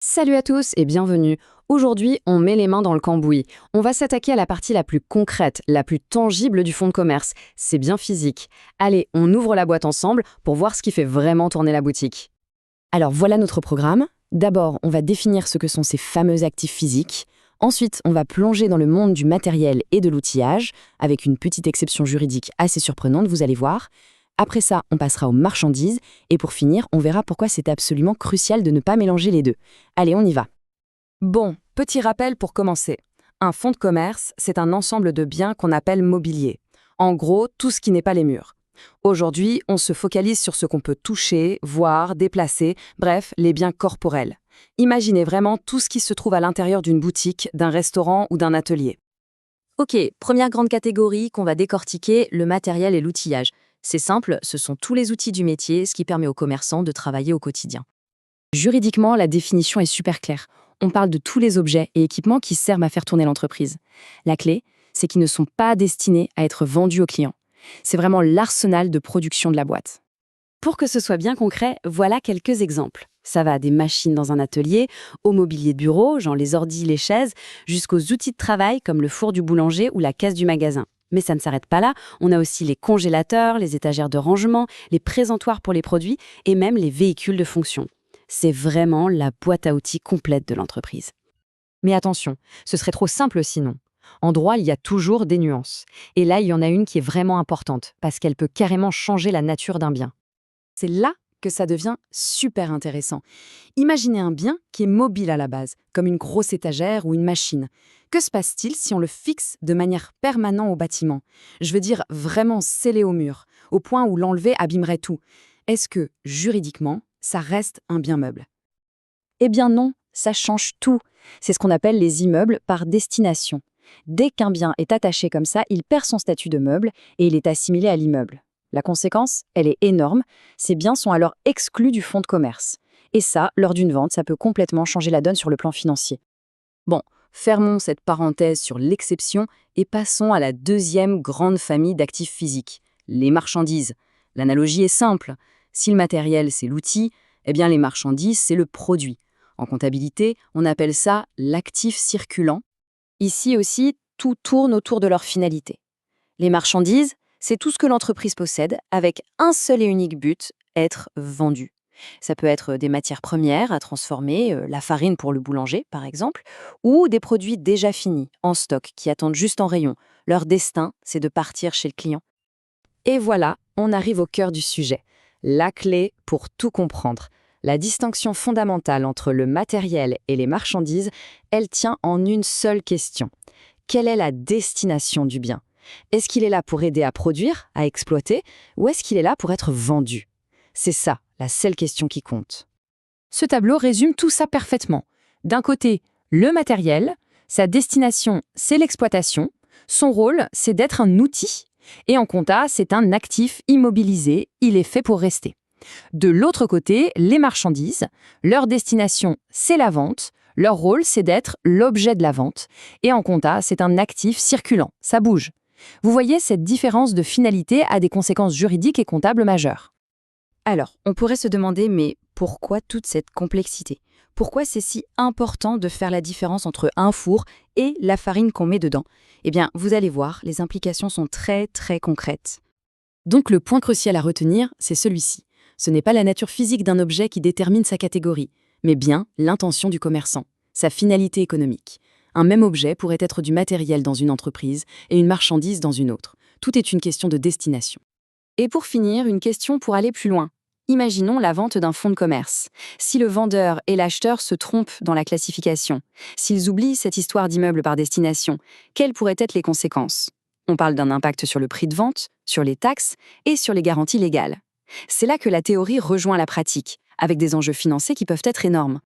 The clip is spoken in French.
Salut à tous et bienvenue. Aujourd'hui, on met les mains dans le cambouis. On va s'attaquer à la partie la plus concrète, la plus tangible du fonds de commerce. C'est bien physique. Allez, on ouvre la boîte ensemble pour voir ce qui fait vraiment tourner la boutique. Alors voilà notre programme. D'abord, on va définir ce que sont ces fameux actifs physiques. Ensuite, on va plonger dans le monde du matériel et de l'outillage, avec une petite exception juridique assez surprenante, vous allez voir. Après ça, on passera aux marchandises, et pour finir, on verra pourquoi c'est absolument crucial de ne pas mélanger les deux. Allez, on y va. Bon, petit rappel pour commencer. Un fonds de commerce, c'est un ensemble de biens qu'on appelle mobilier. En gros, tout ce qui n'est pas les murs. Aujourd'hui, on se focalise sur ce qu'on peut toucher, voir, déplacer, bref, les biens corporels. Imaginez vraiment tout ce qui se trouve à l'intérieur d'une boutique, d'un restaurant ou d'un atelier. Ok, première grande catégorie qu'on va décortiquer, le matériel et l'outillage. C'est simple, ce sont tous les outils du métier, ce qui permet aux commerçants de travailler au quotidien. Juridiquement, la définition est super claire. On parle de tous les objets et équipements qui servent à faire tourner l'entreprise. La clé, c'est qu'ils ne sont pas destinés à être vendus aux clients. C'est vraiment l'arsenal de production de la boîte. Pour que ce soit bien concret, voilà quelques exemples. Ça va des machines dans un atelier, au mobilier de bureau, genre les ordis, les chaises, jusqu'aux outils de travail comme le four du boulanger ou la caisse du magasin. Mais ça ne s'arrête pas là, on a aussi les congélateurs, les étagères de rangement, les présentoirs pour les produits et même les véhicules de fonction. C'est vraiment la boîte à outils complète de l'entreprise. Mais attention, ce serait trop simple sinon. En droit, il y a toujours des nuances. Et là, il y en a une qui est vraiment importante, parce qu'elle peut carrément changer la nature d'un bien. C'est là que ça devient super intéressant. Imaginez un bien qui est mobile à la base, comme une grosse étagère ou une machine. Que se passe-t-il si on le fixe de manière permanente au bâtiment? Je veux dire vraiment scellé au mur, au point où l'enlever abîmerait tout. Est-ce que, juridiquement, ça reste un bien meuble? Eh bien non, ça change tout. C'est ce qu'on appelle les immeubles par destination. Dès qu'un bien est attaché comme ça, il perd son statut de meuble et il est assimilé à l'immeuble. La conséquence, elle est énorme. Ces biens sont alors exclus du fonds de commerce. Et ça, lors d'une vente, ça peut complètement changer la donne sur le plan financier. Bon, fermons cette parenthèse sur l'exception et passons à la deuxième grande famille d'actifs physiques, les marchandises. L'analogie est simple. Si le matériel, c'est l'outil, eh bien les marchandises, c'est le produit. En comptabilité, on appelle ça l'actif circulant. Ici aussi, tout tourne autour de leur finalité. Les marchandises, c'est tout ce que l'entreprise possède avec un seul et unique but, être vendu. Ça peut être des matières premières à transformer, la farine pour le boulanger par exemple, ou des produits déjà finis, en stock, qui attendent juste en rayon. Leur destin, c'est de partir chez le client. Et voilà, on arrive au cœur du sujet. La clé pour tout comprendre. La distinction fondamentale entre le matériel et les marchandises, elle tient en une seule question. Quelle est la destination du bien? Est-ce qu'il est là pour aider à produire, à exploiter, ou est-ce qu'il est là pour être vendu? C'est ça, la seule question qui compte. Ce tableau résume tout ça parfaitement. D'un côté, le matériel, sa destination, c'est l'exploitation, son rôle, c'est d'être un outil, et en compta, c'est un actif immobilisé, il est fait pour rester. De l'autre côté, les marchandises, leur destination, c'est la vente, leur rôle, c'est d'être l'objet de la vente, et en compta, c'est un actif circulant, ça bouge. Vous voyez, cette différence de finalité a des conséquences juridiques et comptables majeures. Alors, on pourrait se demander, mais pourquoi toute cette complexité? Pourquoi c'est si important de faire la différence entre un four et la farine qu'on met dedans? Eh bien, vous allez voir, les implications sont très très concrètes. Donc le point crucial à retenir, c'est celui-ci. Ce n'est pas la nature physique d'un objet qui détermine sa catégorie, mais bien l'intention du commerçant, sa finalité économique. Un même objet pourrait être du matériel dans une entreprise et une marchandise dans une autre. Tout est une question de destination. Et pour finir, une question pour aller plus loin. Imaginons la vente d'un fonds de commerce. Si le vendeur et l'acheteur se trompent dans la classification, s'ils oublient cette histoire d'immeuble par destination, quelles pourraient être les conséquences? On parle d'un impact sur le prix de vente, sur les taxes et sur les garanties légales. C'est là que la théorie rejoint la pratique, avec des enjeux financiers qui peuvent être énormes.